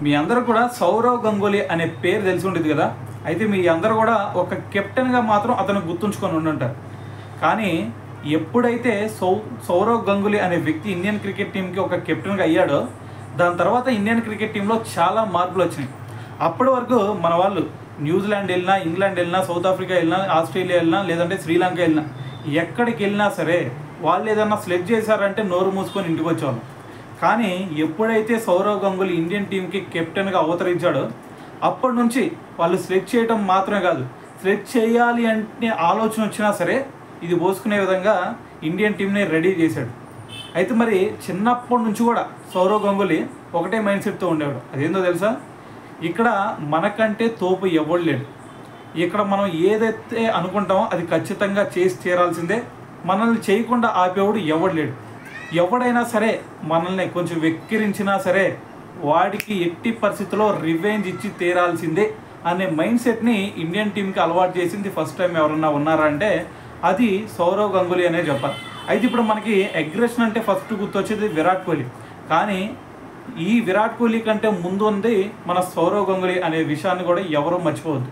మీ అందరూ కూడా సౌరవ్ గంగూలీ అనే పేరు తెలిసి ఉండేది కదా. అయితే మీ అందరూ కూడా ఒక కెప్టెన్గా మాత్రం అతను గుర్తుంచుకొని ఉండుంటారు. కానీ ఎప్పుడైతే సౌరవ్ గంగూలీ అనే వ్యక్తి ఇండియన్ క్రికెట్ టీంకి ఒక కెప్టెన్గా అయ్యాడో దాని తర్వాత ఇండియన్ క్రికెట్ టీంలో చాలా మార్పులు వచ్చినాయి. అప్పటి వరకు మన వాళ్ళు న్యూజిలాండ్ వెళ్ళినా, ఇంగ్లాండ్ వెళ్ళినా, సౌత్ ఆఫ్రికా వెళ్ళినా, ఆస్ట్రేలియా వెళ్ళినా, లేదంటే శ్రీలంక వెళ్ళినా, ఎక్కడికి వెళ్ళినా సరే వాళ్ళు ఏదన్నా సెలెక్ట్ చేశారంటే నోరు మూసుకొని ఇంటికి వచ్చేవాళ్ళు. కానీ ఎప్పుడైతే సౌరవ్ గంగూలీ ఇండియన్ టీంకి కెప్టెన్గా అవతరించాడో అప్పటి నుంచి వాళ్ళు సెలెక్ట్ చేయడం మాత్రమే కాదు, సెలెక్ట్ చేయాలి అంటే ఆలోచన వచ్చినా సరే ఇది పోసుకునే విధంగా ఇండియన్ టీంని రెడీ చేశాడు. అయితే మరి చిన్నప్పటి నుంచి కూడా సౌరవ్ గంగూలీ ఒకటే మైండ్ సెట్తో ఉండేవాడు. అదేందో తెలుసా, ఇక్కడ మనకంటే తోపు ఎవడు లేడు, ఇక్కడ మనం ఏదైతే అనుకుంటామో అది ఖచ్చితంగా చేసి తీరాల్సిందే, మనల్ని చేయకుండా ఆపేవాడు ఎవడు లేడు. ఎవడైనా సరే మనల్ని కొంచెం వెక్కిరించినా సరే వాడికి ఎట్టి పరిస్థితుల్లో రివెంజ్ ఇచ్చి తీరాల్సిందే అనే మైండ్ సెట్ని ఇండియన్ టీంకి అలవాటు చేసింది ఫస్ట్ టైం ఎవరన్నా ఉన్నారా అంటే అది సౌరవ్ గంగూలీ అనే చెప్పాలి. అయితే ఇప్పుడు మనకి అగ్రెషన్ అంటే ఫస్ట్ గుర్తొచ్చేది విరాట్ కోహ్లీ. కానీ ఈ విరాట్ కోహ్లీ కంటే ముందు ఉంది మన సౌరవ్ గంగూలీ అనే విషయాన్ని కూడా ఎవరూ మర్చిపోవద్దు.